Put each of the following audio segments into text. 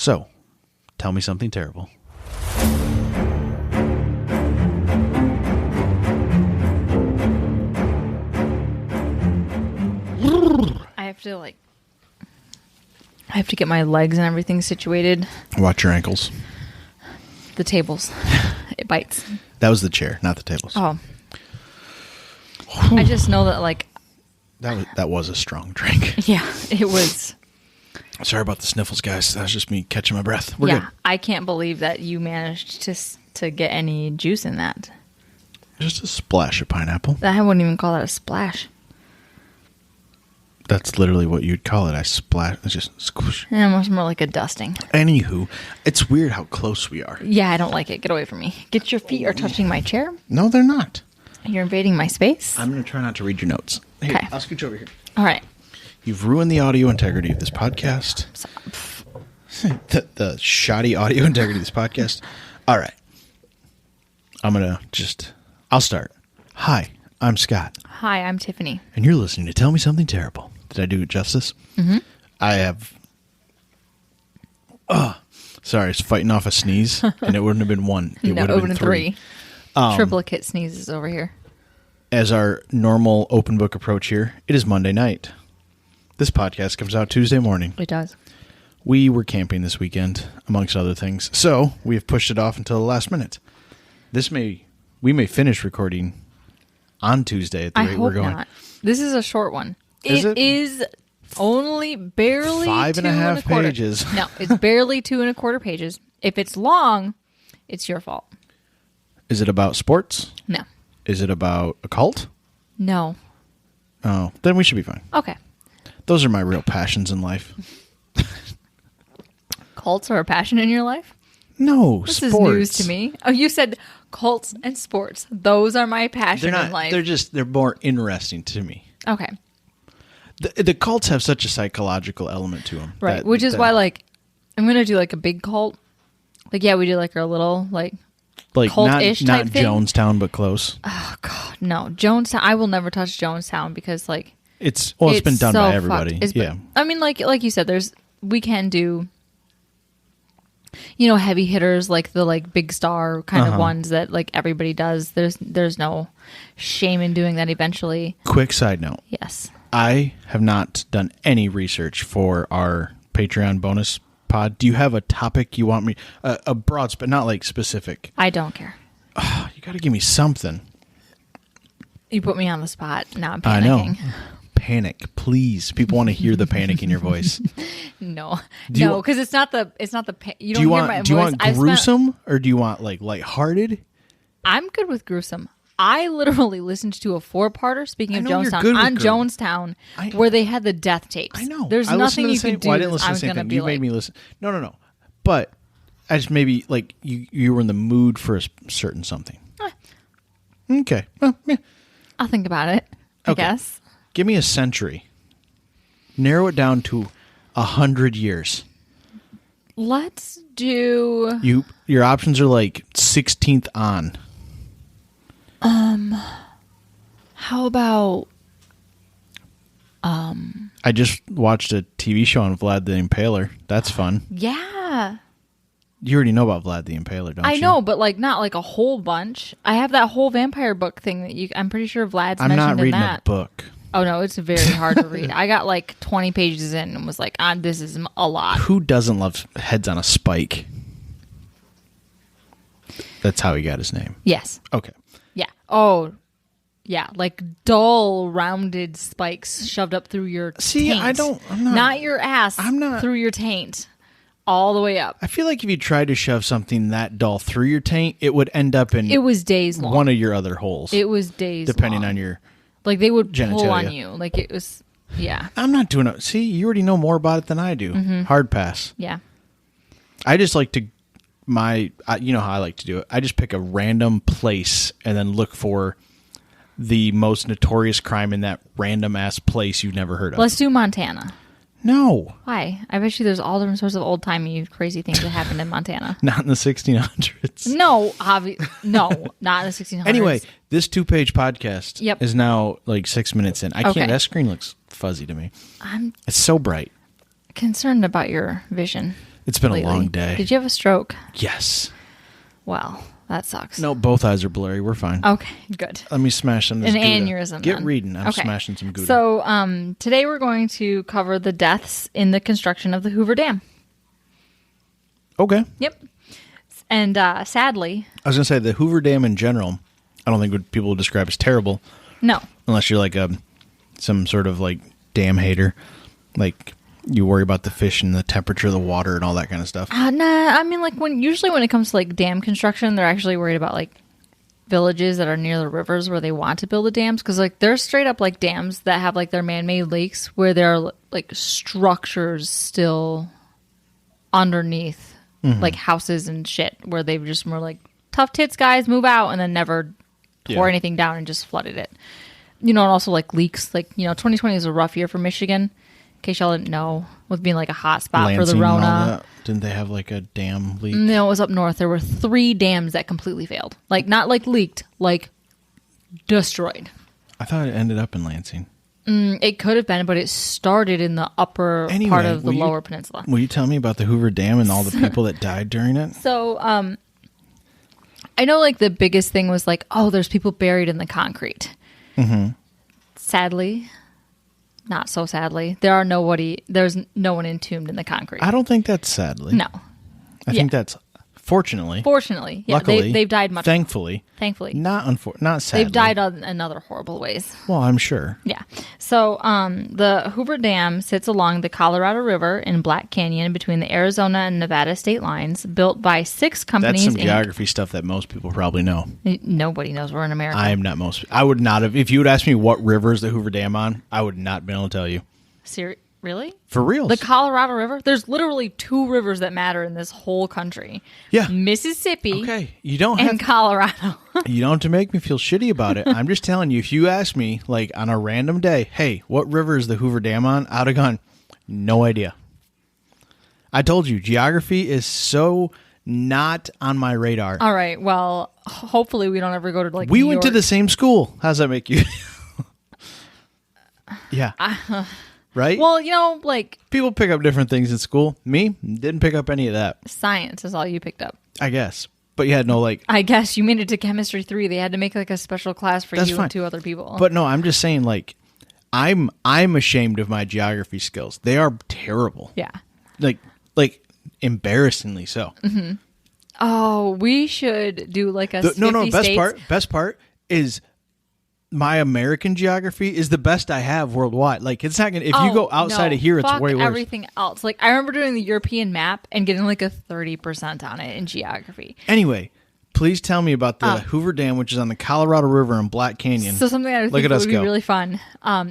So, tell me something terrible. I have to get my legs and everything situated. Watch your ankles. The tables. It bites. That was the chair, not the tables. Oh. I just know that, like... That was a strong drink. Yeah, it was. Sorry about the sniffles, guys. That was just me catching my breath. We're good. I can't believe that you managed to get any juice in that. Just a splash of pineapple. I wouldn't even call that a splash. That's literally what you'd call it. I splash. It's just squish. Yeah, much more like a dusting. Anywho, it's weird how close we are. Yeah, I don't like it. Get away from me. Get your feet are touching my chair. No, they're not. You're invading my space. I'm going to try not to read your notes. Here, Okay. I'll scooch over here. All right. You've ruined the audio integrity of this podcast. the shoddy audio integrity of this podcast. All right. I'll start. Hi, I'm Scott. Hi, I'm Tiffany. And you're listening to Tell Me Something Terrible. Did I do it justice? Mm-hmm. I have... sorry, I was fighting off a sneeze, and it wouldn't have been one. It No, would have been three. Triplicate sneezes over here. As our normal open book approach here, it is Monday night. This podcast comes out Tuesday morning. It does. We were camping this weekend, amongst other things, so we have pushed it off until the last minute. We may finish recording on Tuesday at the rate we're going. Not. This is a short one. Is it? It is only barely 5.5 pages. No, it's barely 2.25 pages. If it's long, it's your fault. Is it about sports? No. Is it about a cult? No. Oh, then we should be fine. Okay. Those are my real passions in life. Cults are a passion in your life? No, This sports. is news to me. Oh, you said cults and sports. Those are my passion They're not. in life. They're more interesting to me. Okay. The cults have such a psychological element to them. Right. Which is why, like, I'm going to do, like, a big cult. Like, yeah, we do, like, our little, like cult-ish not type thing. Jonestown, but close. Oh, God, no. Jonestown. I will never touch Jonestown because, like... It's been done so by everybody. Yeah. I mean, like you said, we can do... You know, heavy hitters like the big star kind of ones that like everybody does. There's no shame in doing that eventually. Quick side note. Yes. I have not done any research for our Patreon bonus pod. Do you have a topic you want me a broad but not like specific? I don't care. You got to give me something. You put me on the spot. Now I'm panicking. I know. Panic, please. People want to hear the panic in your voice. No, because it's not the. You don't hear my voice. Do you want gruesome or do you want like lighthearted? I'm good with gruesome. I literally listened to a 4-parter. Speaking of Jonestown, on Jonestown, where they had the death tapes. I know. There's nothing you can do. Well, I didn't listen to the same thing. You made me listen. No. But I just maybe like you were in the mood for a certain something. Okay. Well, yeah. I'll think about it. I guess. Give me a century. Narrow it down to 100 years. Let's do... Your options are like 16th on. How about... I just watched a TV show on Vlad the Impaler. That's fun. Yeah. You already know about Vlad the Impaler, don't you? I know, but like not like a whole bunch. I have that whole vampire book thing that I'm pretty sure Vlad's mentioned in that. I'm not reading a book. Oh, no, it's very hard to read. I got like 20 pages in and was like, this is a lot. Who doesn't love heads on a spike? That's how he got his name. Yes. Okay. Yeah. Oh, yeah. Like dull, rounded spikes shoved up through your taint. I'm not your ass. Through your taint. All the way up. I feel like if you tried to shove something that dull through your taint, it would end up in... It was days long. One of your other holes. It was days depending long. on your... Like, they would genitalia. pull on you. Like, it was, yeah. I'm not doing it. See, you already know more about it than I do. Mm-hmm. Hard pass. Yeah. I just like to, you know how I like to do it. I just pick a random place and then look for the most notorious crime in that random-ass place you've never heard of. Let's do Montana. No. Why? I bet you there's all different sorts of old-timey crazy things that happened in Montana. Not in the 1600s. No, no, not in the 1600s. Anyway, this 2-page podcast Yep. is now like 6 minutes in. I Okay. can't. That screen looks fuzzy to me. I'm It's so bright. concerned about your vision. It's been lately. a long day. Did you have a stroke? Yes. Well, that sucks. No, both eyes are blurry. We're fine. Okay, good. Let me smash some. An aneurysm. Get then. reading. I'm Okay. smashing some Gouda. So today we're going to cover the deaths in the construction of the Hoover Dam. Okay. Yep. And sadly, I was gonna say the Hoover Dam in general. I don't think what people would describe as terrible, no. unless you're like some sort of like dam hater, like you worry about the fish and the temperature of the water and all that kind of stuff. Nah, I mean, like usually when it comes to like dam construction, they're actually worried about like villages that are near the rivers where they want to build the dams, because like there's straight up like dams that have like their man-made lakes where there are like structures still underneath, like houses and shit, where they've just were like, tough tits guys, move out, and then never tore anything down and just flooded it. And also like leaks, like 2020 is a rough year for Michigan, in case y'all didn't know, with being like a hot spot for the Lansing and all Rona. that. Didn't they have like a dam leak? No, it was up north. There were 3 dams that completely failed. Like not like leaked, like destroyed. I thought it ended up in Lansing. It could have been, but it started in the upper part of the lower peninsula. Will you tell me about the Hoover Dam and all the people that died during it? So, I know like the biggest thing was like, oh, there's people buried in the concrete. Mm-hmm. Sadly, not so sadly, there's no one entombed in the concrete. I don't think that's sadly. No. I think that's fortunately. Fortunately. Yeah, luckily. they've died much. Thankfully. Not sadly. They've died in other horrible ways. Well, I'm sure. Yeah. So the Hoover Dam sits along the Colorado River in Black Canyon between the Arizona and Nevada state lines, built by 6 companies. That's some geography stuff that most people probably know. Nobody knows we're in America. I would not have. If you would ask me what river is the Hoover Dam on, I would not be able to tell you. Really? For real? The Colorado River? There's literally 2 rivers that matter in this whole country. Yeah. Mississippi. Okay. You don't have and Colorado. You don't have to make me feel shitty about it. I'm just telling you, if you ask me, like, on a random day, hey, what river is the Hoover Dam on? I'd have gone, no idea. I told you, geography is so not on my radar. All right. Well, hopefully we don't ever go to, like, we New went to York. the same school. How's that make you? Yeah. Right? Well, like, people pick up different things in school. Me, didn't pick up any of that. science is all you picked up. I guess. But you had no, like... I guess you made it to chemistry 3. They had to make like a special class for That's you fine. and 2 other people. But no, I'm just saying, like, I'm ashamed of my geography skills. They are terrible. yeah. Like embarrassingly so. Mm-hmm. Oh, we should do like a Best part is my American geography is the best I have worldwide. Like, it's not gonna, if you go outside of here, it's way worse. Everything else. Like, I remember doing the European map and getting like a 30% on it in geography. Anyway, please tell me about the Hoover Dam, which is on the Colorado River in Black Canyon. So something that I think would be really fun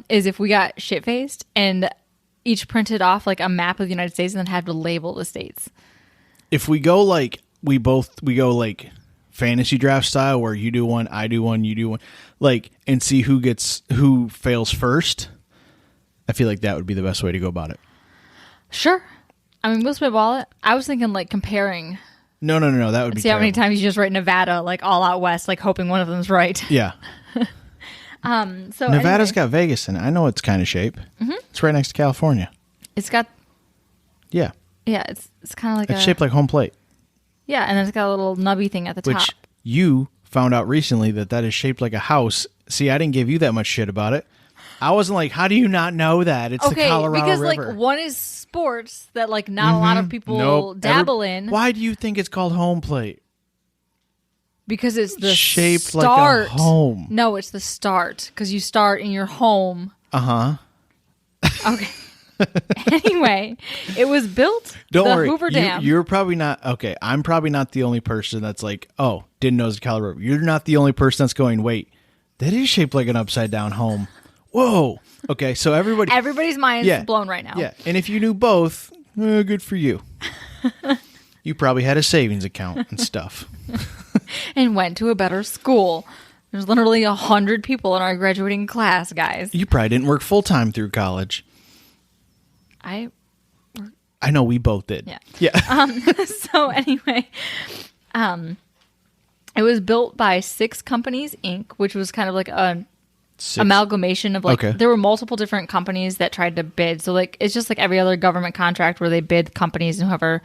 is if we got shit-faced and each printed off like a map of the United States and then have to label the states. If we go like we go like fantasy draft style, where you do one, I do one, you do one, like, and see who fails first, I feel like that would be the best way to go about it. Sure. I mean, we'll spitball it. I was thinking like comparing. No. That would be See terrible. how many times you just write Nevada, like all out west, like hoping one of them's right. Yeah. So Nevada's anyway, got Vegas in it. I know its kind of shape. Mm-hmm. It's right next to California. it's got Yeah. it's kind of like It's shaped like home plate. Yeah, and then it's got a little nubby thing at the top. Which you found out recently that is shaped like a house. See, I didn't give you that much shit about it. I wasn't like, how do you not know that? It's the Colorado because River. like one is sports that like not a lot of people dabble in. Why do you think it's called home plate? Because it's the Shaped start. like a home. No, it's the start because you start in your home. Okay. Anyway, it was built. Don't the worry. Hoover Dam. You're probably not okay. I'm probably not the only person that's like, oh, didn't know it's the Colorado River. You're not the only person that's going, wait, that is shaped like an upside down home. Whoa. Okay, so everybody's mind is blown right now. Yeah, and if you knew both, good for you. You probably had a savings account and stuff. And went to a better school. There's literally 100 people in our graduating class, guys. You probably didn't work full time through college. I know we both did. Yeah. So anyway, it was built by 6 Companies Inc., which was kind of like a amalgamation of like Okay. there were multiple different companies that tried to bid. So like it's just like every other government contract where they bid companies and whoever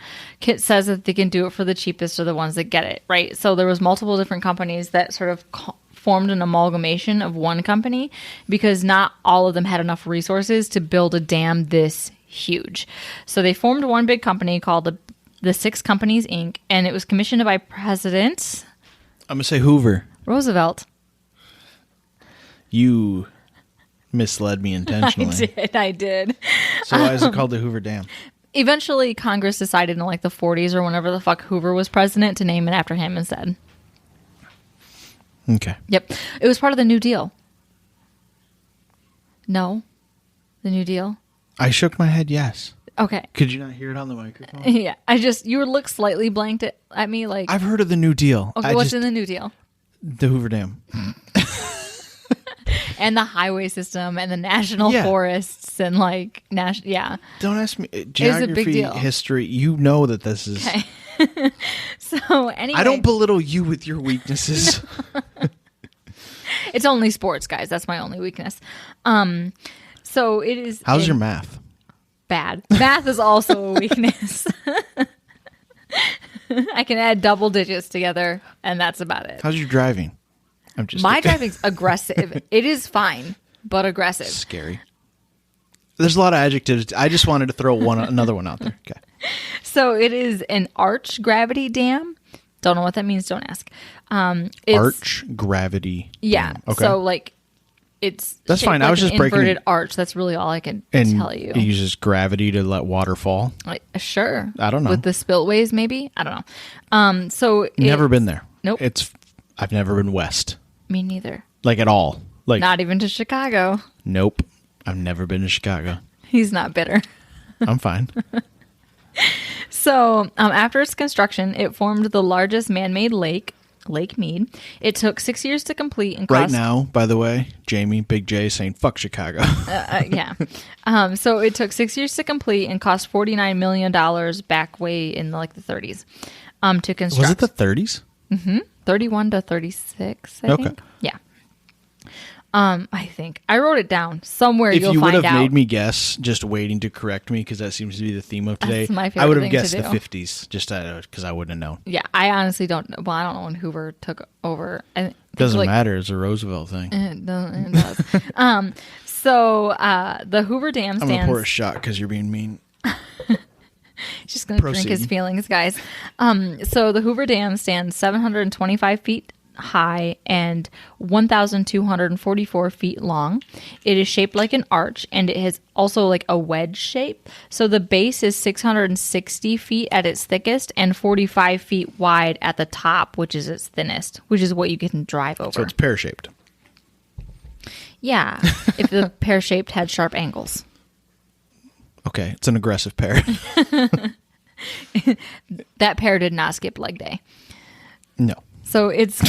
says that they can do it for the cheapest are the ones that get it, right? So there was multiple different companies that sort of formed an amalgamation of one company because not all of them had enough resources to build a dam this huge. So they formed one big company called the Six Companies Inc. and it was commissioned by President I'm going to say Hoover. Roosevelt. You misled me intentionally. I did. So why is it called the Hoover Dam? Eventually, Congress decided in like the 40s or whenever the fuck Hoover was president to name it after him instead. Okay. Yep. It was part of the New Deal. No? The New Deal? I shook my head yes. Okay. Could you not hear it on the microphone? Yeah. You look slightly blanked at me like... I've heard of the New Deal. Okay, what's in the New Deal? The Hoover Dam. And the highway system and the national forests and like... Yeah. Don't ask me. It's a big Geography, deal. history, you know that this is... Okay. So anyway... I don't belittle you with your weaknesses. It's only sports, guys. That's my only weakness. So it is... How's your math? Bad. Math is also a weakness. I can add double digits together, and that's about it. How's your driving? I'm just My driving's aggressive. It is fine, but aggressive. scary. There's a lot of adjectives. I just wanted to throw another one out there. Okay. So it is an arch gravity dam. Don't know what that means. Don't ask. It's, Arch gravity. Yeah. Dam. Okay. So like it's That's shaped fine. I like was an just breaking inverted it- arch. That's really all I can And tell you. it uses gravity to let water fall. Like, sure. I don't know. With the spillways, maybe. I don't know. So Never been there. Nope. I've never been west, Me neither. like at all. Like Not even to Chicago. nope. I've never been to Chicago. He's not bitter. I'm fine. So after its construction, it formed the largest man-made lake, Lake Mead. It took 6 years to complete and cost... Right now, by the way, Jamie, Big J, is saying fuck Chicago. Yeah. So it took 6 years to complete and cost $49 million back way in like the 30s to construct. Was it the 30s? 31 to 36, I Okay. think. Yeah. I think. I wrote it down. Somewhere If you'll you would find have out. made me guess, just waiting to correct me, because that seems to be the theme of today, That's my favorite I would have thing to guessed the do. 50s, just because I wouldn't have known. Yeah, I honestly don't know. Well, I don't know when Hoover took over. Doesn't matter. It's a Roosevelt thing. It does. So the Hoover Dam I'm going to pour a stands... shot because you're being mean. He's just going to drink his Proceed. feelings, guys. So the Hoover Dam stands 725 feet high and 1,244 feet long. It is shaped like an arch, and it has also like a wedge shape. So the base is 660 feet at its thickest and 45 feet wide at the top, which is its thinnest, which is what you can drive over. So it's pear-shaped. Yeah, if the pear-shaped had sharp angles. Okay, it's an aggressive pear. That pear did not skip leg day. No. So it's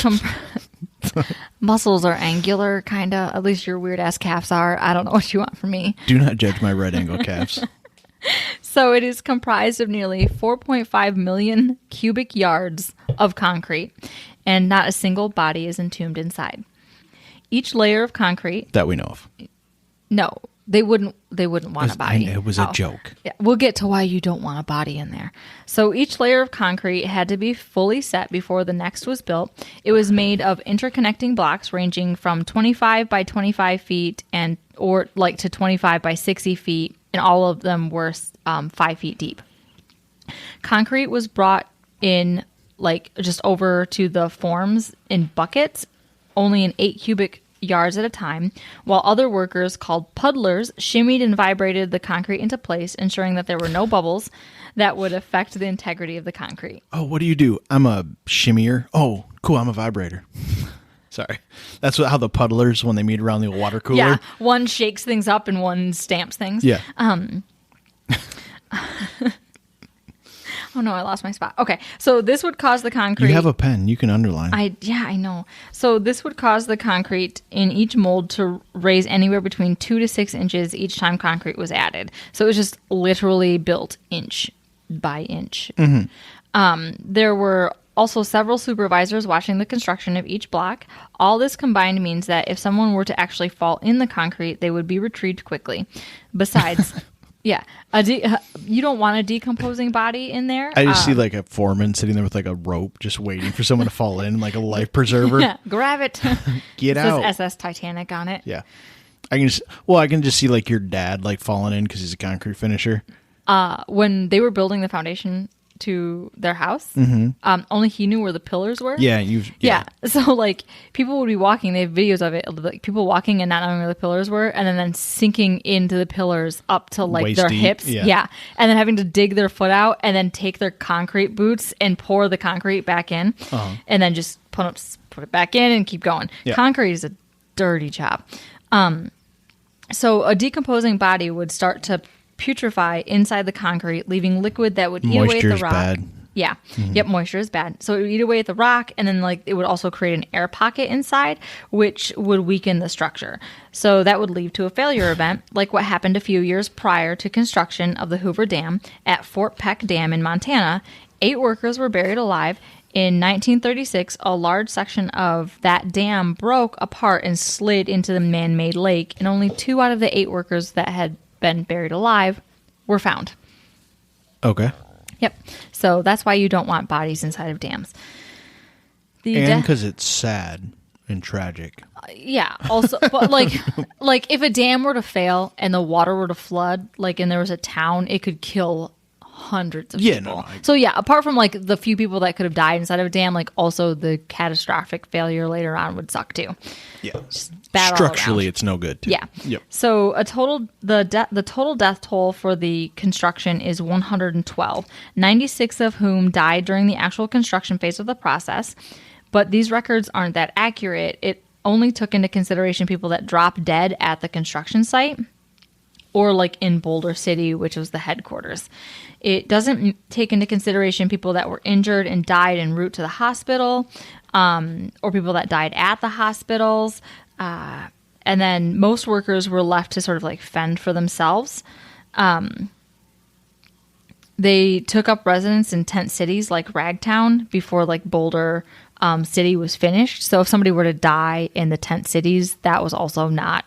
muscles are angular, kind of. At least your weird ass calves are. I don't know what you want from me. Do not judge my red angle calves. So it is comprised of nearly 4.5 million cubic yards of concrete, and not a single body is entombed inside. Each layer of concrete. That we know of. No, they wouldn't want a body. It was a joke. Yeah, we'll get to why you don't want a body in there. So each layer of concrete had to be fully set before the next was built. It was made of interconnecting blocks ranging from 25 by 25 feet or like to 25 by 60 feet, and all of them were 5 feet deep. Concrete was brought in like just over to the forms in buckets, only in 8 cubic yards at a time, while other workers called puddlers shimmied and vibrated the concrete into place, ensuring that there were no bubbles that would affect the integrity of the concrete. Oh, what do? I'm a shimmier. Oh, cool. I'm a vibrator. Sorry. That's how the puddlers, when they meet around the water cooler. Yeah, one shakes things up and one stamps things. Yeah. Oh no, I lost my spot. Okay, so this would cause the concrete... You have a pen. You can underline. I know. So this would cause the concrete in each mold to raise anywhere between 2 to 6 inches each time concrete was added. So it was just literally built inch by inch. Mm-hmm. There were also several supervisors watching the construction of each block. All this combined means that if someone were to actually fall in the concrete, they would be retrieved quickly. Besides, yeah, you don't want a decomposing body in there. I just see like a foreman sitting there with like a rope just waiting for someone to fall in, like a life preserver. Yeah, grab it. Get out. It says SS Titanic on it. Yeah. I can just see like your dad like falling in because he's a concrete finisher. When they were building the foundation to their house, only he knew where the pillars were. Yeah. So like people would be walking, they have videos of it, like people walking and not knowing where the pillars were, and then sinking into the pillars up to like Waist their deep. hips. Yeah. And then having to dig their foot out and then take their concrete boots and pour the concrete back in, and then just put it back in and keep going. Yeah. Concrete is a dirty job. So a decomposing body would start to putrefy inside the concrete, leaving liquid that would eat away at the rock. Bad. Yeah. Yep, moisture is bad. So it would eat away at the rock, and then like it would also create an air pocket inside, which would weaken the structure. So that would lead to a failure event, like what happened a few years prior to construction of the Hoover Dam at Fort Peck Dam in Montana. 8 workers were buried alive. In 1936, a large section of that dam broke apart and slid into the man-made lake, and only 2 out of the 8 workers that had been buried alive were found. Okay. Yep. So that's why you don't want bodies inside of dams. And because it's sad and tragic. Yeah. Also, but like if a dam were to fail and the water were to flood, like and there was a town, it could kill hundreds of people. So yeah, apart from like the few people that could have died inside of a dam, like also the catastrophic failure later on would suck too. Yeah. Just bad structurally it's no good too. Yeah. Yep. So the total death toll for the construction is 112, 96 of whom died during the actual construction phase of the process. But these records aren't that accurate. It only took into consideration people that dropped dead at the construction site or like in Boulder City, which was the headquarters. It doesn't take into consideration people that were injured and died en route to the hospital, or people that died at the hospitals. And then most workers were left to sort of like fend for themselves. They took up residence in tent cities like Ragtown before like Boulder City was finished. So if somebody were to die in the tent cities, that was also not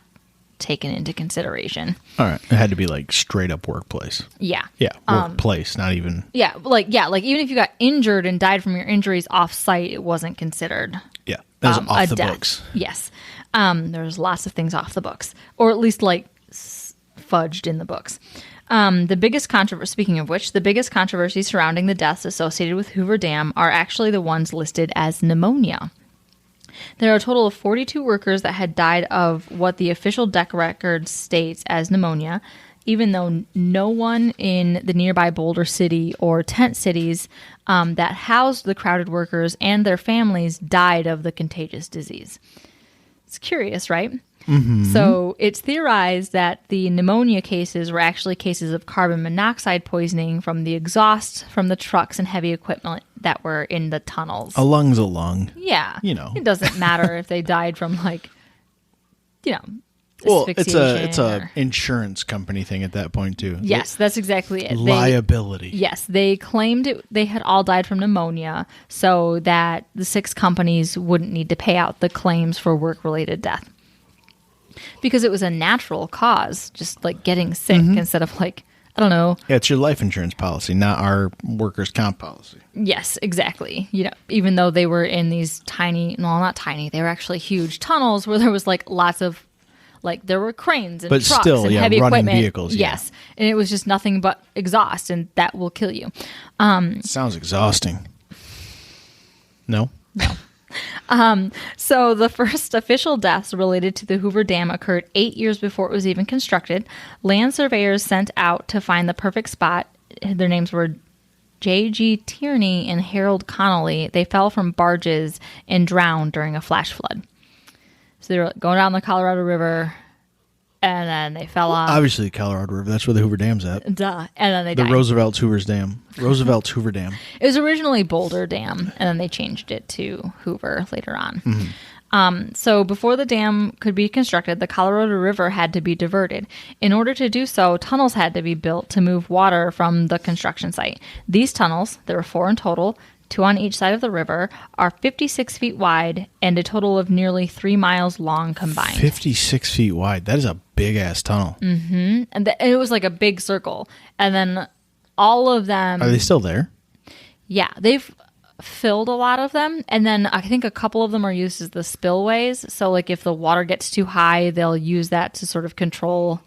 taken into consideration. All right. It had to be like straight up workplace. Yeah. Yeah. Workplace, not even. Yeah. Like even if you got injured and died from your injuries off site, it wasn't considered. Yeah. That was off the death. books. Yes. There's lots of things off the books, or at least like fudged in the books. The biggest controversy, speaking of which, the biggest controversy surrounding the deaths associated with Hoover Dam are actually the ones listed as pneumonia. There are a total of 42 workers that had died of what the official deck record states as pneumonia, even though no one in the nearby Boulder City or tent cities that housed the crowded workers and their families died of the contagious disease. It's curious, right? Mm-hmm. So it's theorized that the pneumonia cases were actually cases of carbon monoxide poisoning from the exhaust from the trucks and heavy equipment that were in the tunnels. A lung's a lung. Yeah. You know. It doesn't matter if they died from like, well, it's asphyxiation a insurance company thing at that point too. Yes, that's exactly it. Liability. Yes, they claimed they had all died from pneumonia so that the 6 companies wouldn't need to pay out the claims for work-related death. Because it was a natural cause, just like getting sick instead of like, I don't know. Yeah, it's your life insurance policy, not our workers' comp policy. Yes, exactly. Even though they were in these not tiny, they were actually huge tunnels where there was like lots of, like there were cranes and trucks and heavy running equipment. Vehicles. Yeah. Yes, and it was just nothing but exhaust, and that will kill you. Sounds exhausting. No? No. So the first official deaths related to the Hoover Dam occurred 8 years before it was even constructed. Land surveyors sent out to find the perfect spot. Their names were J.G. Tierney and Harold Connolly. They fell from barges and drowned during a flash flood. So they were going down the Colorado River, and then they fell off. Obviously, the Colorado River. That's where the Hoover Dam's at. Duh. And then they died. Roosevelt's Hoover Dam. It was originally Boulder Dam, and then they changed it to Hoover later on. Mm-hmm. So before the dam could be constructed, the Colorado River had to be diverted. In order to do so, tunnels had to be built to move water from the construction site. These tunnels, there were 4 in total, two on each side of the river, are 56 feet wide and a total of nearly 3 miles long combined. 56 feet wide. That is a big-ass tunnel. Mm-hmm. And it was like a big circle. And then all of them... Are they still there? Yeah, they've filled a lot of them. And then I think a couple of them are used as the spillways. So like if the water gets too high, they'll use that to sort of control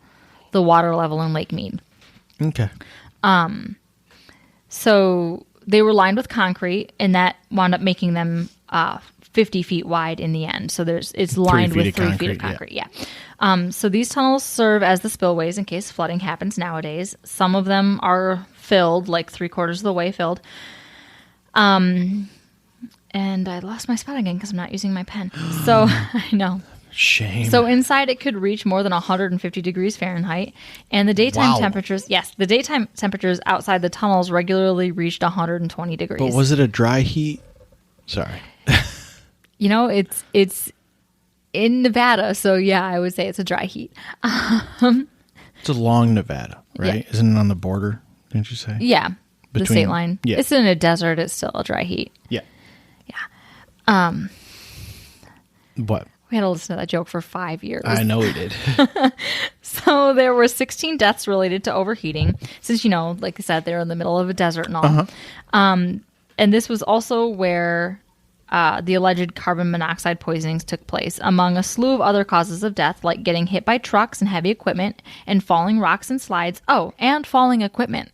the water level in Lake Mead. Okay. So they were lined with concrete, and that wound up making them 50 feet wide in the end. So it's lined with 3 feet of concrete. Yeah. So these tunnels serve as the spillways in case flooding happens nowadays. Some of them are filled, like 3/4 of the way filled. And I lost my spot again because I'm not using my pen. So I know. Shame. So inside it could reach more than 150 degrees Fahrenheit, and the daytime temperatures, the daytime temperatures outside the tunnels regularly reached 120 degrees. But was it a dry heat? Sorry. It's in Nevada, so yeah, I would say it's a dry heat. It's along Nevada, right? Yeah. Isn't it on the border, didn't you say? Yeah, the state line. Yeah. It's in a desert, it's still a dry heat. Yeah. Yeah. What? We had to listen to that joke for 5 years. I know we did. So there were 16 deaths related to overheating, since, like I said, they're in the middle of a desert and all. Uh-huh. And this was also where the alleged carbon monoxide poisonings took place, among a slew of other causes of death, like getting hit by trucks and heavy equipment, and falling rocks and slides. Oh, and falling equipment.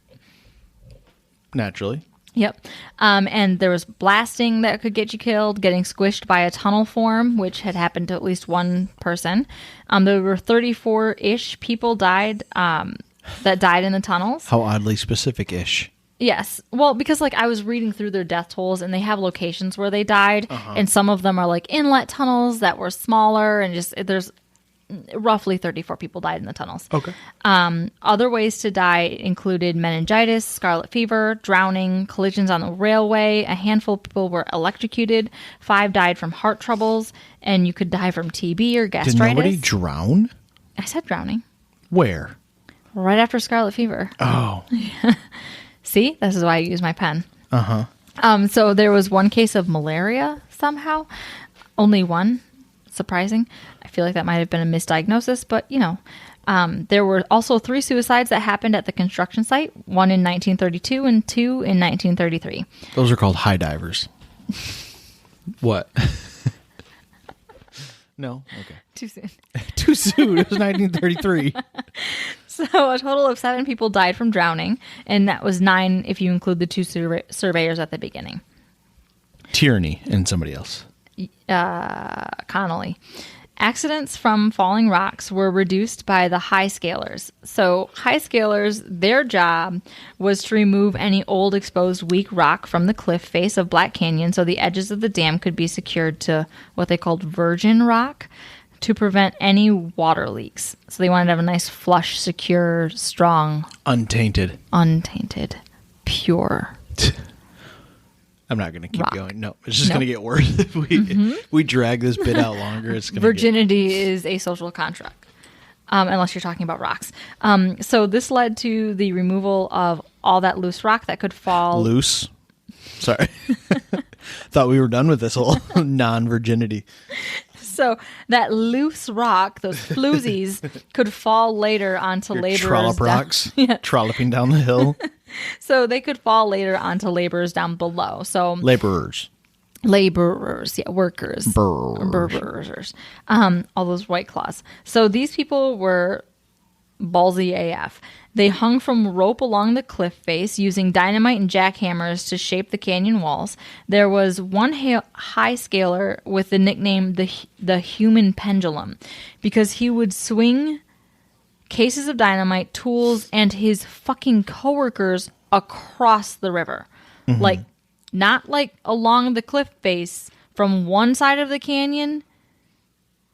Naturally. Yep. And there was blasting that could get you killed, getting squished by a tunnel form, which had happened to at least one person. There were 34-ish people that died in the tunnels. How oddly specific-ish. Yes. Well, because I was reading through their death tolls, and they have locations where they died, and some of them are like inlet tunnels that were smaller, and there's roughly 34 people died in the tunnels. Okay. Other ways to die included meningitis, scarlet fever, drowning, collisions on the railway. A handful of people were electrocuted. 5 died from heart troubles, and you could die from TB or gastritis. Did nobody drown? I said drowning. Where? Right after scarlet fever. Oh. See? This is why I use my pen. Uh-huh. So there was one case of malaria somehow. Only one. Surprising. I feel like that might have been a misdiagnosis, but there were also 3 suicides that happened at the construction site, one in 1932 and 2 in 1933. Those are called high divers. What? No? Okay. Too soon. Too soon. It was 1933. So a total of 7 people died from drowning, and that was 9 if you include the 2 surveyors at the beginning. Tierney and somebody else. Connolly. Accidents from falling rocks were reduced by the high scalers. So high scalers, their job was to remove any old exposed weak rock from the cliff face of Black Canyon so the edges of the dam could be secured to what they called virgin rock to prevent any water leaks. So they wanted to have a nice flush, secure, strong, untainted, pure. I'm not going to keep rock. going. No, it's just going to get worse if we drag this bit out longer. It's going Virginity is a social construct, unless you're talking about rocks. So this led to the removal of all that loose rock that could fall. Loose? Sorry. Thought we were done with this whole non-virginity. So that loose rock, those floozies, could fall later onto laborers. Trollop rocks, trolloping down the hill. So they could fall later onto laborers down below. So laborers, workers, burgers, all those white claws. So these people were ballsy AF. They hung from rope along the cliff face using dynamite and jackhammers to shape the canyon walls. There was one high scaler with the nickname the human pendulum because he would swing cases of dynamite, tools, and his fucking coworkers across the river. Mm-hmm. Not along the cliff face from one side of the canyon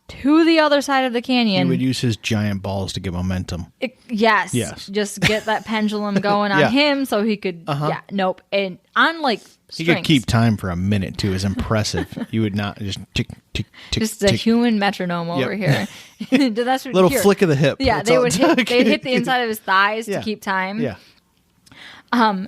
to the other side of the canyon. He would use his giant balls to get momentum. Yes. Just get that pendulum going on him so he could... nope. And on strings. He could keep time for a minute too. It's impressive. You would not just tick, tick, tick, just tick. a human metronome over here. That's what little flick of the hip. Yeah, they'd hit the inside of his thighs to keep time. Yeah.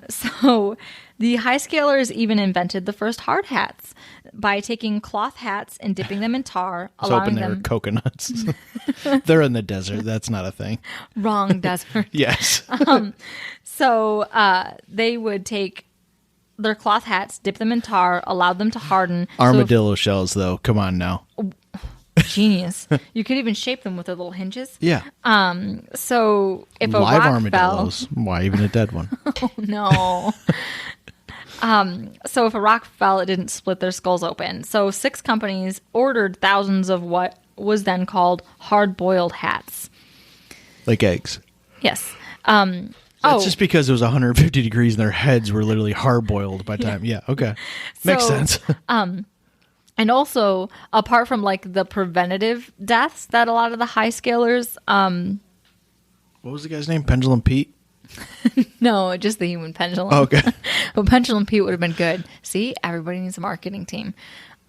So The high scalers even invented the first hard hats by taking cloth hats and dipping them in tar, I was allowing hoping they were them... coconuts. They're in the desert. That's not a thing. Wrong desert. Yes. So they would take their cloth hats, dip them in tar, allow them to harden. Armadillo shells, though. Come on now. Genius. You could even shape them with their little hinges. Yeah. So if a Live rock armadillos. Why even a dead one? fell... No. So if a rock fell, it didn't split their skulls open. So 6 companies ordered thousands of what was then called hard-boiled hats. Like eggs. Yes. That's just because it was 150 degrees and their heads were literally hard-boiled by time. Yeah, okay. Makes sense. And also, apart from like the preventative deaths that a lot of the high scalers, What was the guy's name? Pendulum Pete? no, just the human pendulum. Oh, okay. But Pendulum Pete would have been good. See, everybody needs a marketing team.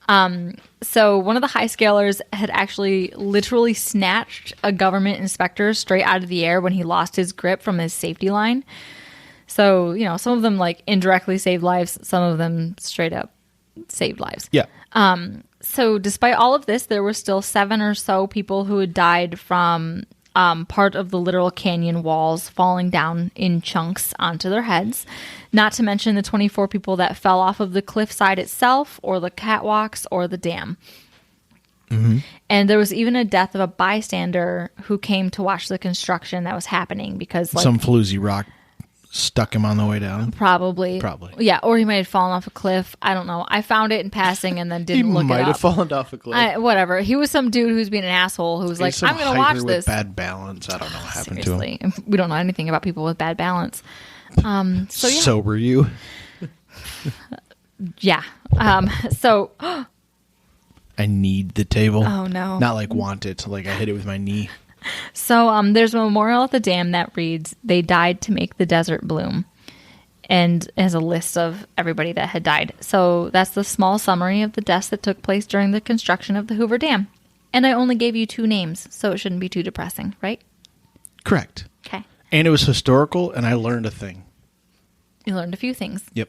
So one of the high scalers had actually literally snatched a government inspector straight out of the air when he lost his grip from his safety line. So, you know, some of them like indirectly saved lives. Some of them straight up saved lives. Yeah. So despite all of this, there were still 7 or so people who had died from part of the literal canyon walls falling down in chunks onto their heads. Not to mention the 24 people that fell off of the cliffside itself or the catwalks or the dam. Mm-hmm. And there was even a death of a bystander who came to watch the construction that was happening because like, some floozy rock stuck him on the way down. Probably. Yeah, or he might have fallen off a cliff. I don't know. I found it in passing and then didn't look it up. He might have fallen off a cliff. Whatever. He was some dude who's being an asshole who was like, I'm going to watch with this. Bad balance. I don't know what happened to him. We don't know anything about people with bad balance. So yeah. So were you? Yeah. So I need the table. Oh no. Not like want it. Like I hit it with my knee. So there's a memorial at the dam that reads, "They died to make the desert bloom," and has a list of everybody that had died. So that's the small summary of the deaths that took place during the construction of the Hoover Dam. And I only gave you 2 names, so it shouldn't be too depressing, right? Correct. Okay. And it was historical, and I learned a thing. You learned a few things. Yep.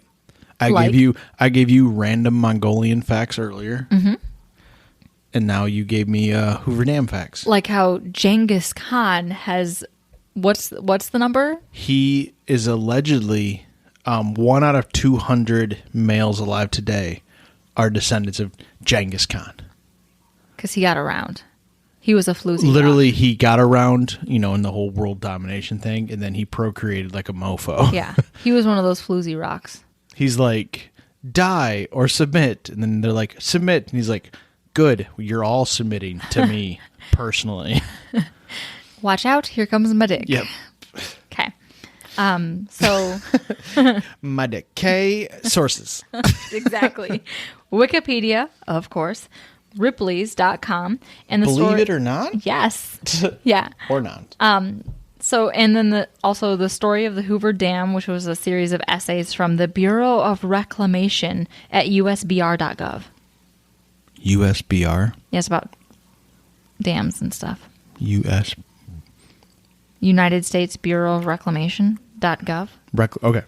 I gave you random Mongolian facts earlier. Mm-hmm. And now you gave me Hoover Dam facts. Like how Genghis Khan has... What's the number? He is allegedly 1 out of 200 males alive today are descendants of Genghis Khan. Because he got around. He was a floozy Literally, rock. he got around, in the whole world domination thing, and then he procreated like a mofo. Yeah. He was one of those floozy rocks. He's like, die or submit. And then they're like, submit. And he's like, good. You're all submitting to me personally. Watch out. Here comes my dick. Yep. Okay. So. My dick. K sources. Exactly. Wikipedia, of course. Ripley's.com. And the Believe it or not? Yes. Yeah. Or not. So, and then also the story of the Hoover Dam, which was a series of essays from the Bureau of Reclamation at usbr.gov. USBR? Yes, about dams and stuff. US. United States Bureau of Reclamation.gov. Okay.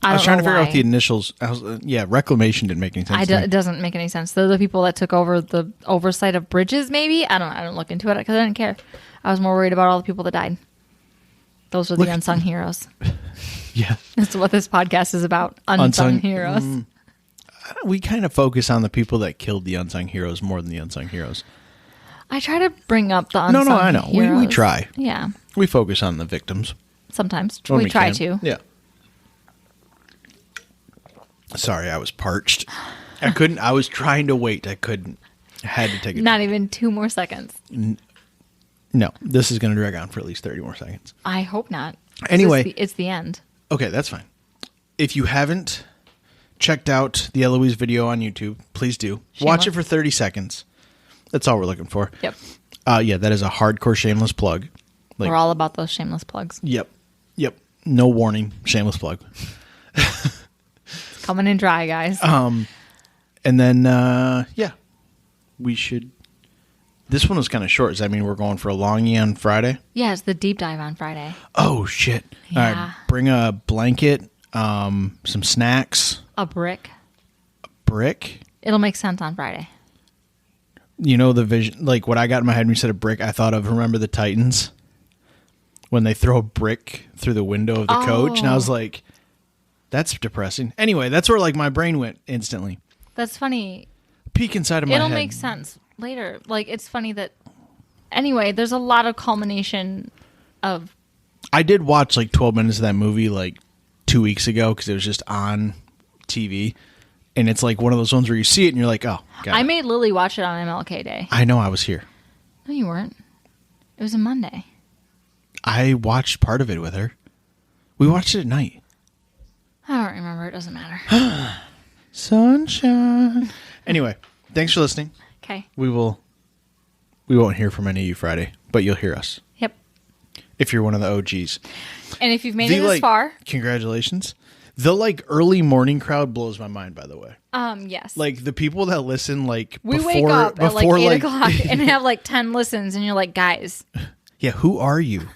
I was trying to figure out the initials. Reclamation didn't make any sense. It doesn't make any sense. They're the people that took over the oversight of bridges, maybe? I don't look into it because I didn't care. I was more worried about all the people that died. Those are the unsung heroes. Yeah. That's what this podcast is about. Unsung heroes. We kind of focus on the people that killed the unsung heroes more than the unsung heroes. I try to bring up the unsung No, I know. heroes. We try. Yeah. We focus on the victims. Sometimes. When we try can. to. Yeah. Sorry, I was parched. I couldn't. I was trying to wait. I couldn't. I had to take it. Not even 2 more seconds. No, this is going to drag on for at least 30 more seconds. I hope not. Anyway. It's the end. Okay, that's fine. If you haven't checked out the Eloise video on YouTube, please do. Shameless. Watch it for 30 seconds. That's all we're looking for. Yep. Yeah, that is a hardcore shameless plug. We're all about those shameless plugs. Yep. No warning. Shameless plug. Coming in dry, guys. And then, we should... This one was kind of short. Does that mean we're going for a longie on Friday? Yeah, it's the deep dive on Friday. Oh, shit. Yeah. All right, bring a blanket, some snacks. A brick. Brick. It'll make sense on Friday. You know, the vision, like what I got in my head when you said a brick, I thought of, remember the Titans? When they throw a brick through the window of the coach. And I was like, that's depressing. Anyway, that's where like my brain went instantly. That's funny. Peek inside of my head. It'll make sense later. Like, it's funny that... Anyway, there's a lot of culmination of... I did watch like 12 minutes of that movie like 2 weeks ago because it was just on TV. And it's like one of those ones where you see it and you're like, oh, God. I made Lily watch it on MLK Day. I know, I was here. No, you weren't. It was a Monday. I watched part of it with her. We watched it at night. I don't remember. It doesn't matter. Sunshine. Anyway, thanks for listening. Okay. We won't hear from any of you Friday, but you'll hear us. Yep. If you're one of the OGs. And if you've made it this far. Congratulations. The like early morning crowd blows my mind, by the way. Yes. Like the people that listen like we before, wake up at like 8 like, o'clock and have like 10 listens and you're like, guys. Yeah, who are you?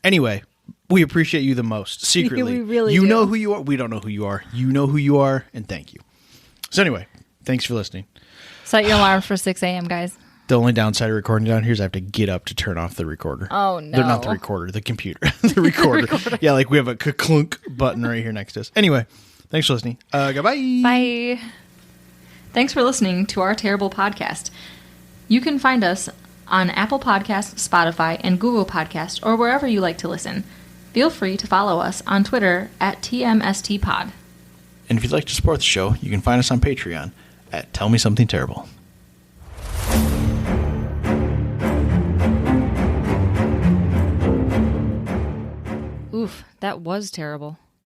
Anyway, we appreciate you the most. Secretly. We really you do. know who you are. We don't know who you are. You know who you are, and thank you. So anyway, thanks for listening. Set your alarm for 6 a.m., guys. The only downside of recording down here is I have to get up to turn off the recorder. Oh, no. They're not the recorder, the computer. The recorder. Yeah, like we have a clunk button right here next to us. Anyway, thanks for listening. Goodbye. Bye. Thanks for listening to our terrible podcast. You can find us on Apple Podcasts, Spotify, and Google Podcasts, or wherever you like to listen. Feel free to follow us on Twitter at TMSTPod. And if you'd like to support the show, you can find us on Patreon at Tell Me Something Terrible. Oof, that was terrible.